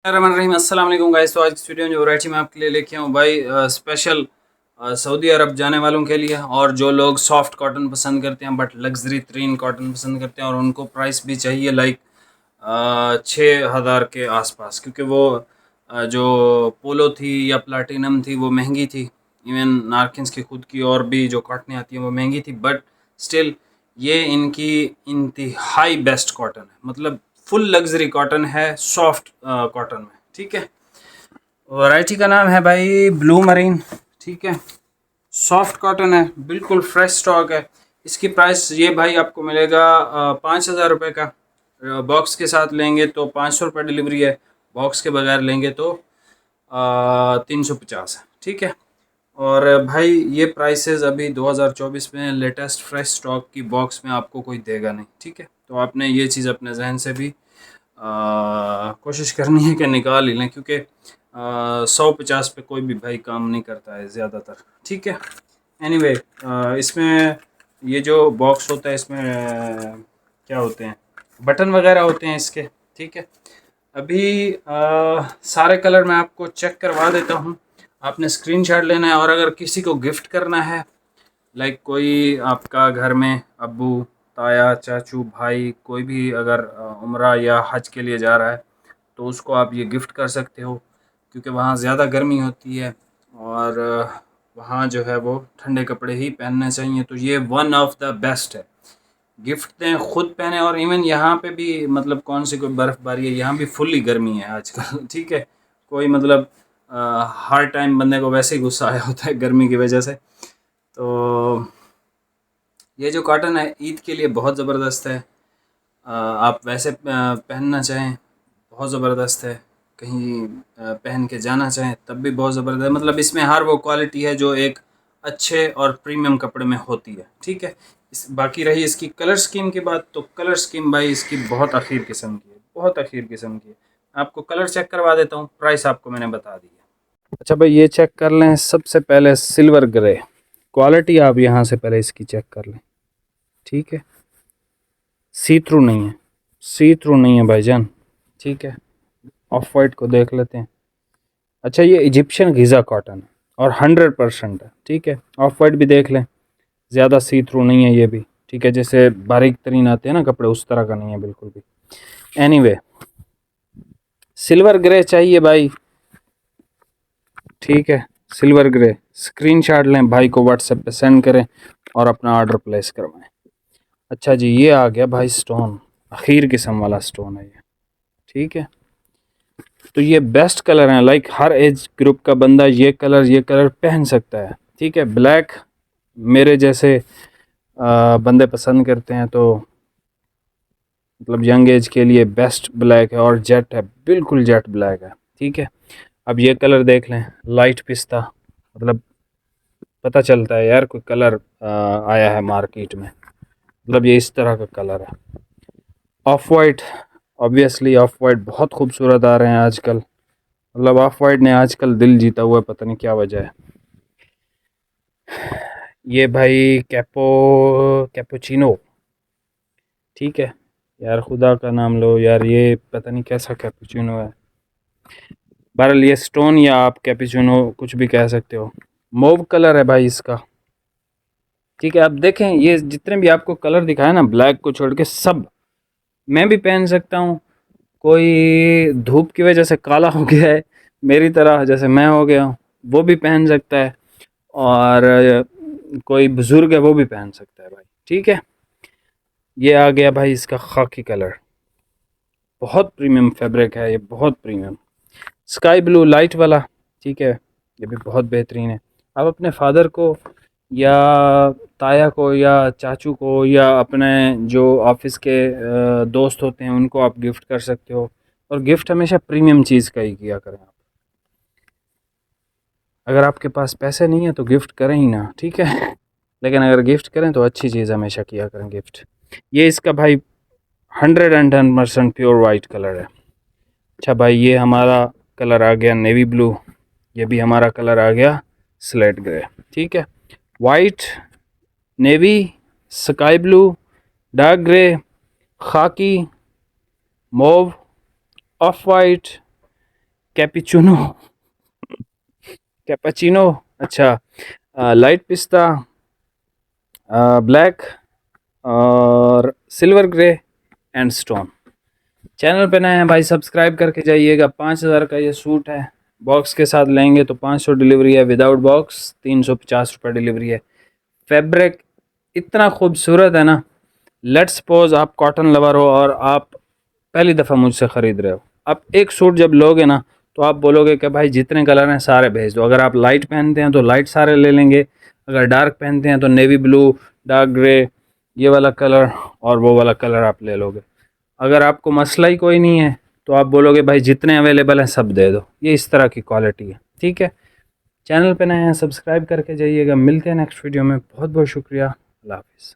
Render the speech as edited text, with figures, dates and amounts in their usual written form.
रहीम अस्सलाम वालेकुम गाइस। तो आज की वीडियो में जो वैरायटी मैं आपके लिए लेके आऊँ भाई स्पेशल सऊदी अरब जाने वालों के लिए, और जो लोग सॉफ्ट कॉटन पसंद करते हैं बट लग्जरी तरीन कॉटन पसंद करते हैं और उनको प्राइस भी चाहिए लाइक 6,000 के आसपास, क्योंकि वो जो पोलो थी या प्लाटिनम थी वो महंगी थी। इवन नारकिन्स की खुद की और भी जो कॉटनें आती हैं वो महंगी थी, बट स्टिल ये इनकी इंतहाई बेस्ट कॉटन है, मतलब फुल लग्जरी कॉटन है सॉफ्ट कॉटन में। ठीक है, वैरायटी का नाम है भाई ब्लू मरीन। ठीक है, सॉफ्ट कॉटन है, बिल्कुल फ्रेश स्टॉक है। इसकी प्राइस ये भाई आपको मिलेगा 5,000 रुपये का। बॉक्स के साथ लेंगे तो 500 रुपये डिलीवरी है, बॉक्स के बगैर लेंगे तो 350 है। ठीक है, और भाई ये प्राइसेस अभी 2024 में लेटेस्ट फ्रेश स्टॉक की बॉक्स में आपको कोई देगा नहीं। ठीक है, तो आपने ये चीज़ अपने जहन से भी कोशिश करनी है कि निकाल ही लें, क्योंकि 150 पे कोई भी भाई काम नहीं करता है ज़्यादातर। ठीक है, एनीवे इसमें ये जो बॉक्स होता है इसमें क्या होते हैं, बटन वगैरह होते हैं इसके। ठीक है, अभी सारे कलर मैं आपको चेक करवा देता हूँ, आपने स्क्रीनशॉट लेना है। और अगर किसी को गिफ्ट करना है, लाइक कोई आपका घर में अब्बू, ताया, चाचू, भाई कोई भी अगर उम्रा या हज के लिए जा रहा है तो उसको आप ये गिफ्ट कर सकते हो, क्योंकि वहाँ ज़्यादा गर्मी होती है और वहाँ जो है वो ठंडे कपड़े ही पहनने चाहिए। तो ये वन ऑफ द बेस्ट है, गिफ्ट दें, खुद पहने। और इवन यहाँ पे भी मतलब कौन सी कोई बर्फ़बारी है, यहाँ भी फुल्ली गर्मी है आजकल। ठीक है, कोई मतलब हर टाइम बंदे को वैसे ही गुस्सा आया होता है गर्मी की वजह से। तो ये जो कॉटन है ईद के लिए बहुत ज़बरदस्त है। आप वैसे पहनना चाहें बहुत ज़बरदस्त है, कहीं पहन के जाना चाहें तब भी बहुत ज़बरदस्त है। मतलब इसमें हर वो क्वालिटी है जो एक अच्छे और प्रीमियम कपड़े में होती है। ठीक है, इस बाकी रही इसकी कलर स्कीम की बात, तो कलर स्कीम भाई इसकी बहुत अखीर किस्म की है, बहुत अखीर किस्म की है। आपको कलर चेक करवा देता हूँ, प्राइस आपको मैंने बता दी है। अच्छा भाई, ये चेक कर लें सबसे पहले सिल्वर ग्रे क्वालिटी, आप यहाँ से पहले इसकी चेक कर लें। ठीक है, सी थ्रू नहीं है, सी थ्रू नहीं है भाईजान। ठीक है, ऑफ वाइट को देख लेते हैं। अच्छा, ये इजिप्शियन गीज़ा कॉटन है और 100% है। ठीक है, ऑफ वाइट भी देख लें, ज़्यादा सी थ्रू नहीं है ये भी। ठीक है, जैसे बारीक तरीन आते हैं ना कपड़े उस तरह का नहीं है बिल्कुल भी। एनीवे, सिल्वर ग्रे चाहिए भाई। ठीक है, सिल्वर ग्रे स्क्रीनशॉट लें, भाई को व्हाट्सएप पे सेंड करें और अपना ऑर्डर प्लेस करवाएं। अच्छा जी, ये आ गया भाई स्टोन, अखीर किस्म वाला स्टोन है ये। ठीक है, तो ये बेस्ट कलर है, लाइक हर एज ग्रुप का बंदा ये कलर पहन सकता है। ठीक है, ब्लैक मेरे जैसे बंदे पसंद करते हैं, तो मतलब यंग एज के लिए बेस्ट ब्लैक है, और जेट है, बिल्कुल जेट ब्लैक है। ठीक है, अब ये कलर देख लें, लाइट पिस्ता, मतलब पता चलता है यार कोई कलर आया है मार्केट में, मतलब ये इस तरह का कलर है। Of white, obviously of white बहुत खूबसूरत आ रहे हैं आजकल, मतलब ऑफ वाइट ने आजकल दिल जीता हुआ है, पता नहीं क्या वजह है। ये भाई कैपोचिनो। ठीक है यार, खुदा का नाम लो यार, ये पता नहीं कैसा कैपुचिनो है। बहरहाल ये स्टोन या आप कैपुचिनो कुछ भी कह सकते हो, मोव कलर है भाई इसका। ठीक है, अब देखें ये जितने भी आपको कलर दिखाया ना, ब्लैक को छोड़ के सब मैं भी पहन सकता हूँ। कोई धूप की वजह से काला हो गया है मेरी तरह, जैसे मैं हो गया हूँ, वो भी पहन सकता है। और कोई बुज़ुर्ग है वो भी पहन सकता है भाई। ठीक है, ये आ गया भाई इसका खाकी कलर, बहुत प्रीमियम फैब्रिक है ये, बहुत प्रीमियम। स्काई ब्लू लाइट वाला। ठीक है, ये भी बहुत बेहतरीन है। आप अपने फादर को या ताया को या चाचू को या अपने जो ऑफिस के दोस्त होते हैं उनको आप गिफ्ट कर सकते हो। और गिफ्ट हमेशा प्रीमियम चीज़ का ही किया करें आप। अगर आपके पास पैसे नहीं है तो गिफ्ट करें ही ना। ठीक है, लेकिन अगर गिफ्ट करें तो अच्छी चीज़ हमेशा किया करें गिफ्ट। ये इसका भाई 110% प्योर वाइट कलर है। अच्छा भाई, ये हमारा कलर आ गया नेवी ब्लू, ये भी हमारा कलर आ गया स्लेट ग्रे। ठीक है, white, navy, sky blue, dark grey, खाकी, मोव, ऑफ वाइट, कैपिचुनो, कैपेचिनो, अच्छा, लाइट पिस्ता, ब्लैक और silver grey and stone. Channel पे नए हैं भाई, सब्सक्राइब करके जाइएगा। 5,000 का ये सूट है, बॉक्स के साथ लेंगे तो 500 डिलीवरी है, विदाउट बॉक्स 350 रुपये डिलीवरी है। फैब्रिक इतना खूबसूरत है ना, लेट्स सपोज आप कॉटन लवर हो और आप पहली दफ़ा मुझसे ख़रीद रहे हो, आप एक सूट जब लोगे ना तो आप बोलोगे कि भाई जितने कलर हैं सारे भेज दो। अगर आप लाइट पहनते हैं तो लाइट सारे ले लेंगे, अगर डार्क पहनते हैं तो नेवी ब्लू, डार्क ग्रे, ये वाला कलर और वो वाला कलर आप ले लोगे। अगर आपको मसला ही कोई नहीं है तो आप बोलोगे भाई जितने अवेलेबल हैं सब दे दो। ये इस तरह की क्वालिटी है, ठीक है। चैनल पे नए हैं, सब्सक्राइब करके जाइएगा। मिलते हैं नेक्स्ट वीडियो में। बहुत बहुत शुक्रिया। अल्लाह हाफिज़।